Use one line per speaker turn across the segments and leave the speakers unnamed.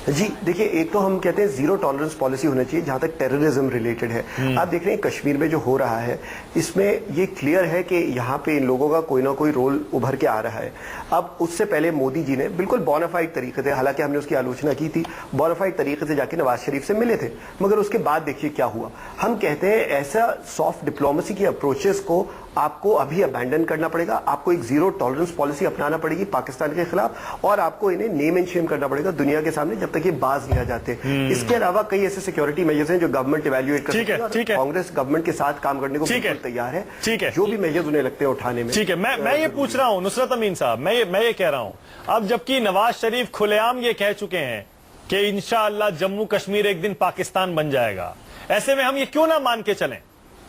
جی دیکھیے، ایک تو ہم کہتے ہیں زیرو ٹالرنس پالیسی ہونا چاہیے جہاں تک ٹیررزم ریلیٹڈ ہے. آپ دیکھ رہے ہیں کشمیر میں جو ہو رہا ہے اس میں یہ کلیئر ہے کہ یہاں پہ ان لوگوں کا کوئی نہ کوئی رول ابھر کے آ رہا ہے. اب اس سے پہلے مودی جی نے بالکل بونافائڈ طریقے سے، حالانکہ ہم نے اس کی آلوچنا کی تھی، بونافائڈ طریقے سے جا کے نواز شریف سے ملے تھے، مگر اس کے بعد دیکھیے کیا ہوا. ہم کہتے ہیں ایسا سافٹ ڈپلومیسی کی اپروچز کو آپ کو ابھی ابینڈن کرنا پڑے گا. آپ کو ایک زیرو ٹالرنس پالیسی اپنانا پڑے گی پاکستان کے خلاف، اور آپ کو انہیں نیم اینڈ شیم کرنا پڑے گا دنیا کے سامنے جب تک یہ باز نہیں آ جاتے. اس کے علاوہ کئی ایسے سیکیورٹی میجرز ہیں جو گورنمنٹ ایویلیویٹ کر سکتی ہے. کانگریس گورنمنٹ کے ساتھ کام کرنے کو بالکل تیار ہے، جو بھی میجرز انہیں لگتے ہیں اٹھانے میں.
ٹھیک ہے، میں یہ پوچھ رہا ہوں نصرت امین صاحب، میں یہ کہہ رہا ہوں، اب جبکہ نواز شریف کھلے عام یہ کہہ چکے ہیں کہ انشاءاللہ جموں کشمیر ایک دن پاکستان بن جائے گا، ایسے میں ہم یہ کیوں نہ مان کے چلیں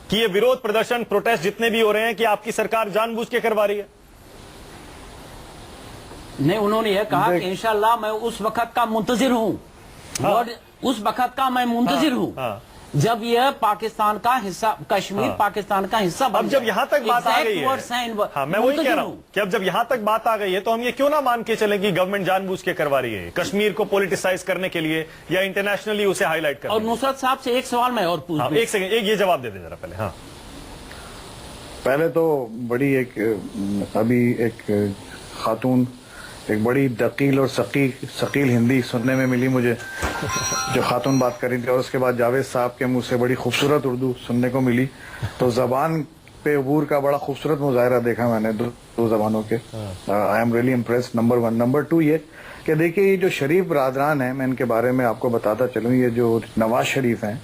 کہ یہ ویرودھ پردرشن پروٹیسٹ جتنے بھی ہو رہے ہیں کہ آپ کی سرکار جان بوجھ کے کروا رہی ہے؟
نہیں، انہوں نے یہ کہا کہ انشاءاللہ میں اس وقت کا منتظر ہوں، اس وقت کا میں منتظر ہوں جب یہ پاکستان کا حصہ، کشمیر پاکستان کا حصہ بن جائے.
اب جب یہاں تک بات آ گئی ہے، میں وہی کہہ رہا ہوں کہ اب جب یہاں تک بات آ گئی ہے تو ہم یہ کیوں نہ مان کے چلیں کہ گورنمنٹ جان بوجھ کے کروا رہی ہے کشمیر کو پولیٹیسائز کرنے کے لیے یا انٹرنیشنلی اسے ہائی لائٹ کرنے.
اور نصرت صاحب سے ایک سوال میں اور پوچھ،
ایک سیکنڈ، ایک یہ جواب دے دیں ذرا پہلے. ہاں،
پہلے تو بڑی ابھی ایک خاتون ایک بڑی دقیل اور ثقیل ہندی سننے میں ملی مجھے، جو خاتون بات کر رہی تھی، اور اس کے بعد جاوید صاحب کے منہ سے بڑی خوبصورت اردو سننے کو ملی. تو زبان پہ عبور کا بڑا خوبصورت مظاہرہ دیکھا میں نے دو زبانوں کے. I am really impressed. Number 1. Number 2 یہ کہ دیکھیے یہ جو شریف برادران ہیں، میں ان کے بارے میں آپ کو بتاتا چلوں، یہ جو نواز شریف ہیں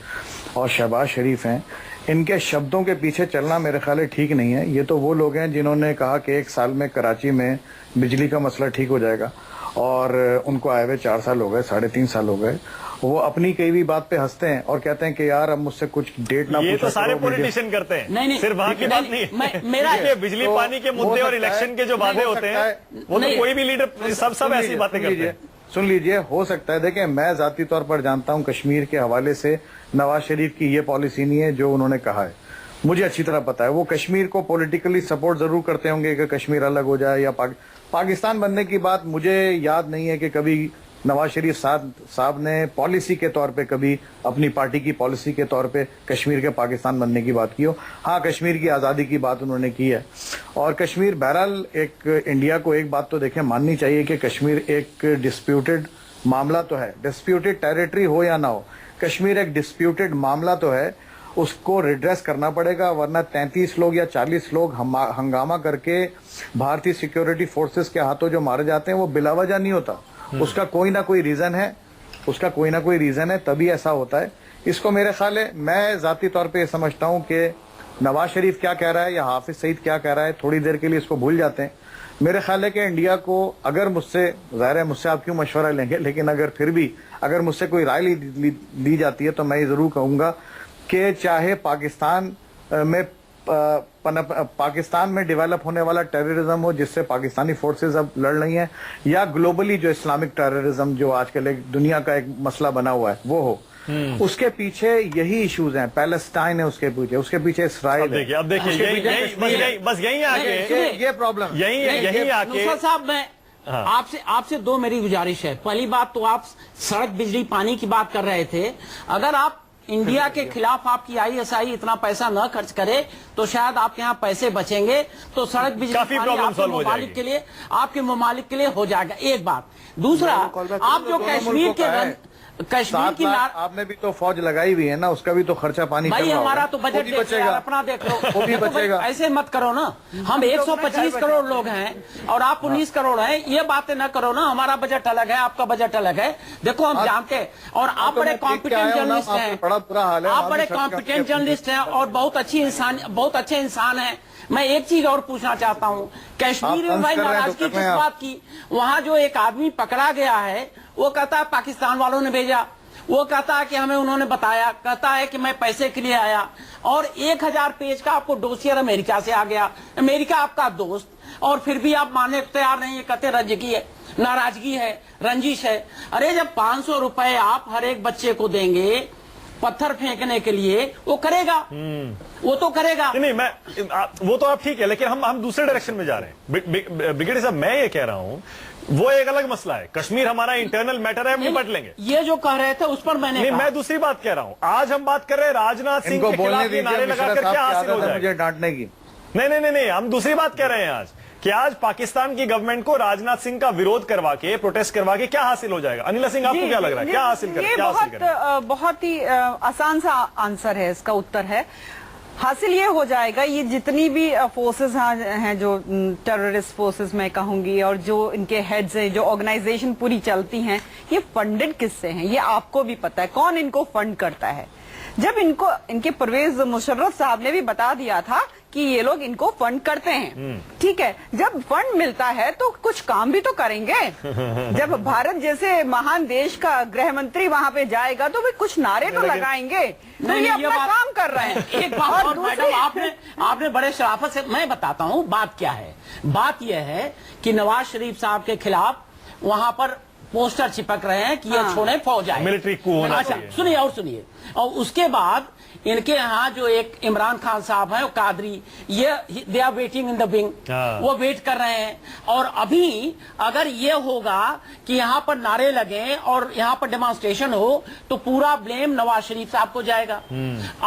اور شہباز شریف ہیں، ان کے شبدوں کے پیچھے چلنا میرے خیال ہے ٹھیک نہیں ہے. یہ تو وہ لوگ ہیں جنہوں نے کہا کہ 1 سال میں کراچی میں بجلی کا مسئلہ ٹھیک ہو جائے گا، اور ان کو آئے ہوئے 4 سال ہو گئے، 3.5 سال ہو گئے. وہ اپنی کئی بھی بات پہ ہنستے ہیں اور کہتے ہیں کہ یار اب مجھ سے کچھ ڈیٹ نہ پوچھا.
یہ تو سارے پولیٹیشین کرتے ہیں، صرف وہاں کی بات نہیں ہے. بجلی پانی کے مدعے اور الیکشن کے جو وعدے ہوتے ہیں وہ تو کوئی بھی لیڈر سب ایسی باتیں کرتے ہیں.
سن لیجئے، ہو سکتا ہے، دیکھیں میں ذاتی طور پر جانتا ہوں کشمیر کے حوالے سے نواز شریف کی یہ پالیسی نہیں ہے جو انہوں نے کہا ہے. مجھے اچھی طرح پتا ہے وہ کشمیر کو پولیٹیکلی سپورٹ ضرور کرتے ہوں گے کہ کشمیر الگ ہو جائے یا پاکستان بننے کی بات مجھے یاد نہیں ہے کہ کبھی نواز شریف صاحب نے پالیسی کے طور پہ کبھی اپنی پارٹی کی پالیسی کے طور پہ کشمیر کے پاکستان بننے کی بات کی ہو. ہاں، کشمیر کی آزادی کی بات انہوں نے کی ہے. اور کشمیر بہرحال ایک انڈیا کو ایک بات تو دیکھیں ماننی چاہیے کہ کشمیر ایک ڈسپیوٹڈ معاملہ تو ہے، ڈسپیوٹڈ ٹیریٹری ہو یا نہ ہو، کشمیر ایک ڈسپیوٹڈ معاملہ تو ہے. اس کو ریڈریس کرنا پڑے گا، ورنہ 33 لوگ یا 40 لوگ ہنگامہ کر کے بھارتی سیکیورٹی فورسز کے ہاتھوں جو مارے جاتے ہیں وہ بلا وجہ نہیں ہوتا. اس کا کوئی نہ کوئی ریزن ہے، تبھی ایسا ہوتا ہے. اس کو میرے خیال ہے، میں ذاتی طور پہ یہ سمجھتا ہوں کہ نواز شریف کیا کہہ رہا ہے یا حافظ سعید کیا کہہ رہا ہے تھوڑی دیر کے لیے اس کو بھول جاتے ہیں. میرے خیال ہے کہ انڈیا کو اگر مجھ سے، ظاہر ہے مجھ سے آپ کیوں مشورہ لیں گے، لیکن اگر مجھ سے کوئی رائے لی جاتی ہے تو میں یہ ضرور کہوں گا کہ چاہے پاکستان میں ڈیولپ ہونے والا ٹیررزم ہو جس سے پاکستانی فورسز اب لڑ رہی ہیں، یا گلوبلی جو اسلامک ٹیررزم جو آج کل ایک دنیا کا ایک مسئلہ بنا ہوا ہے وہ ہو، اس کے پیچھے یہی ایشوز ہیں. پیلسٹائن ہے اس کے پیچھے اسرائیل ہے.
اب دیکھیے بس یہیں آ کے
یہ پرابلم
یہیں آ کے
صاحب میں آپ سے 2 میری گزارش ہے. پہلی بات تو آپ سڑک بجلی پانی کی بات کر رہے تھے. اگر آپ انڈیا کے خلاف آپ کی ISI اتنا پیسہ نہ خرچ کرے تو شاید آپ کے یہاں پیسے بچیں گے، تو سڑک بجلی پانی آپ کے ممالک کے لیے ہو جائے گا. ایک بات. دوسرا، آپ جو کشمیر کی
آپ نے بھی تو فوج لگائی ہوئی ہے نا، اس کا بھی تو خرچہ پانی
بھائی ہمارا تو بجٹ بچے گا، اپنا دیکھ لو. ایسے مت کرو نا، ہم 125 کروڑ لوگ ہیں اور آپ 19 کروڑ ہیں، یہ باتیں نہ کرو نا. ہمارا بجٹ الگ ہے، آپ کا بجٹ الگ ہے. دیکھو ہم جانتے ہیں، اور آپ بڑے کمپیٹنٹ جرنلسٹ ہیں، آپ بڑے کمپیٹنٹ جرنلسٹ ہیں اور بہت اچھے انسان ہیں. میں ایک چیز اور پوچھنا چاہتا ہوں، کشمیر میں بھائی ناراضگی کس بات کی؟ وہاں جو ایک آدمی پکڑا گیا ہے وہ کہتا ہے پاکستان والوں نے بھیجا، وہ کہتا ہے کہ ہمیں انہوں نے بتایا، کہتا ہے کہ میں پیسے کے لیے آیا، اور 1000 پیج کا آپ کو ڈوسیئر امریکہ سے آ گیا. امریکہ آپ کا دوست، اور پھر بھی آپ ماننے تیار نہیں. یہ کہتے ناراضگی ہے، رنجش ہے. ارے جب 500 روپے آپ ہر ایک بچے کو دیں گے پتھر پھینکنے کے لیے، وہ کرے گا، وہ تو کرے گا.
نہیں، وہ تو آپ ٹھیک ہے، لیکن ہم دوسرے ڈائریکشن میں جا رہے ہیں. بریگیڈیئر صاحب، میں یہ کہہ رہا ہوں وہ ایک الگ مسئلہ ہے. کشمیر ہمارا انٹرنل میٹر ہے, ہم نپٹ لیں گے.
یہ جو کہہ رہے تھے اس پر میں نے
نہیں,
کہا.
میں دوسری بات کہہ رہا ہوں. آج ہم بات کر رہے ہیں راجناتھ
ان
سنگھ
کو
کے
بولنے
خلاف یہ نعرے
دیجیے.
لگا
مشرا
کر کیا
صاحب کی
حاصل ہو
عادت ہے
جائے
مجھے
گا؟
ڈانٹنے کی.
نہیں, ہم دوسری بات کہہ رہے ہیں آج کہ آج پاکستان کی گورنمنٹ کو راجناتھ سنگھ کا ویرود کروا کے, پروٹیسٹ کروا کے کیا حاصل ہو جائے گا؟ انیلا سنگھ, آپ کو کیا لگ رہا ہے کیا حاصل کریں؟
یہ بہت ہی آسان سا آنسر ہے, اس کا اتر ہے حاصل یہ ہو جائے گا, یہ جتنی بھی فورسز ہیں جو ٹیررسٹ فورسز میں کہوں گی, اور جو ان کے ہیڈز ہیں, جو آرگنائزیشن پوری چلتی ہیں, یہ فنڈڈ کس سے ہیں یہ آپ کو بھی پتا ہے, کون ان کو فنڈ کرتا ہے. جب ان کے پرویز مشرف صاحب نے بھی بتا دیا تھا کہ یہ لوگ ان کو فنڈ کرتے ہیں, ٹھیک ہے, جب فنڈ ملتا ہے تو کچھ کام بھی تو کریں گے. جب بھارت جیسے مہان دیش کا گرہ منتری وہاں پہ جائے گا تو بھی کچھ نعرے تو لگائیں گے. تو یہ اپنا کام کر رہے ہیں.
ایک بات اور میڈم, آپ نے بڑے شرافت سے, میں بتاتا ہوں بات کیا ہے. بات یہ ہے کہ نواز شریف صاحب کے خلاف وہاں پر پوسٹر چپک رہے ہیں کہ یہ چھوڑیں فوج آئے,
ملٹری کو ہونا چاہیے.
سنیے, اور اس کے بعد ان کے ہاں جو ایک عمران خان صاحب ہیں قادری, یہ they are waiting in the wing, وہ ویٹ کر رہے ہیں. اور ابھی اگر یہ ہوگا کہ یہاں پر نعرے لگیں اور یہاں پر ڈیمانسٹریشن ہو تو پورا بلیم نواز شریف صاحب کو جائے گا.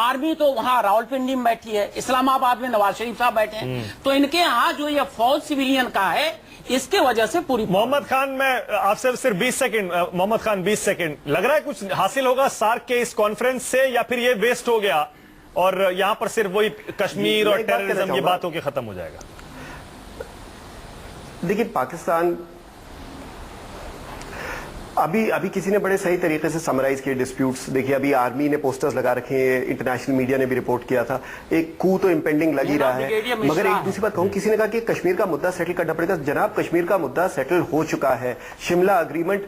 آرمی تو وہاں راولپنڈی میں بیٹھی ہے, اسلام آباد میں نواز شریف صاحب بیٹھے ہیں, تو ان کے ہاں جو یہ فوج سویلین کا ہے اس کی وجہ سے پوری.
محمد خان, میں آپ سے صرف 20 سیکنڈ, محمد خان 20 سیکنڈ, لگ رہا ہے کچھ حاصل ہوگا سارک کے اس کانفرنس سے, یا پھر یہ ویسٹ ہو گیا اور یہاں پر صرف وہی کشمیر اور ٹیررزم یہ باتوں کے ختم ہو جائے گا؟
دیکھیں, پاکستان ابھی کسی نے بڑے صحیح طریقے سے سمرائز کیے ڈسپیوٹس. دیکھیے, ابھی آرمی نے پوسٹرز لگا رکھے ہیں, انٹرنیشنل میڈیا نے بھی رپورٹ کیا تھا, ایک کو تو امپینڈنگ لگ ہی رہا ہے. مگر ایک دوسری بات کہوں, کسی نے کہا کہ کشمیر کا مدعا سیٹل کرنا پڑے گا. جناب, کشمیر کا مدعا سیٹل ہو چکا ہے. شملہ اگریمنٹ,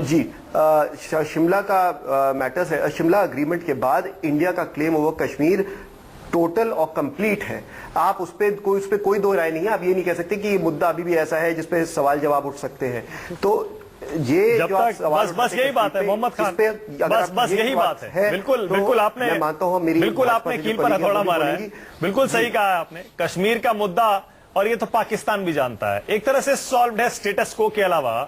جی, شملہ کا میٹرز ہے. شملہ اگریمنٹ کے بعد انڈیا کا کلیم اوور کشمیر ٹوٹل اور کمپلیٹ ہے. آپ اس پہ کوئی دو رائے نہیں ہے. آپ یہ نہیں کہہ سکتے کہ یہ مدعا ابھی بھی ایسا ہے جس پہ سوال جواب اٹھ سکتے ہیں. تو یہ
بس یہی بات ہے محمد خان, بس یہی بات ہے. بالکل آپ نے,
میں مانتا ہوں میری
بالکل آپ نے کیل پر ہتھوڑا مارا ہے, بالکل صحیح کہا ہے آپ نے. کشمیر کا مدعا, اور یہ تو پاکستان بھی جانتا ہے, ایک طرح سے سالوڈ ہے اسٹیٹس کو کے علاوہ,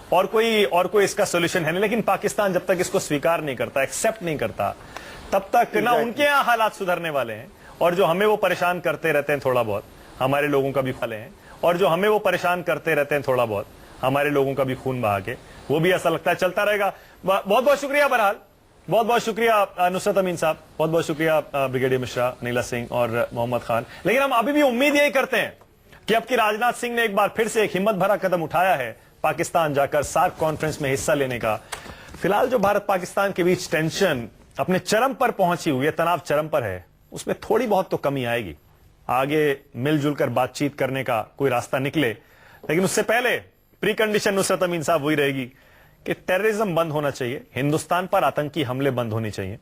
اور کوئی اس کا سولوشن ہے نہیں. لیکن پاکستان جب تک اس کو سویکار نہیں کرتا, ایکسپٹ نہیں کرتا, تب تک نہ ان کے یہاں حالات سدھرنے والے ہیں. اور جو ہمیں وہ پریشان کرتے رہتے ہیں تھوڑا بہت, ہمارے لوگوں کا بھی پھلے ہیں, اور جو ہمیں وہ پریشان کرتے رہتے ہیں تھوڑا بہت, ہمارے لوگوں کا بھی خون بہا کے, وہ بھی ایسا لگتا ہے چلتا رہے گا. بہت بہت شکریہ. بہرحال بہت بہت شکریہ نصرت امین صاحب, بہت بہت شکریہ بریگیڈیئر مشرا, نیلا سنگھ اور محمد خان. لیکن ہم ابھی بھی امید یہی کرتے ہیں کہ اب کی راجناتھ سنگھ نے ایک بار پھر سے ایک ہمت بھرا قدم اٹھایا ہے پاکستان جا کر سارک کانفرنس میں حصہ لینے کا. فی الحال جو بھارت پاکستان کے بیچ ٹینشن اپنے چرم پر پہنچی ہوئی ہے, تناؤ چرم پر ہے, اس میں تھوڑی بہت تو کمی آئے گی. آگے مل جل کر بات چیت کرنے کا کوئی راستہ نکلے. لیکن اس سے پہلے پری کنڈیشن نصرت امین صاحب وہی رہے گی کہ ٹیررزم بند ہونا چاہیے, ہندوستان پر آتنکی حملے بند ہونے چاہیے.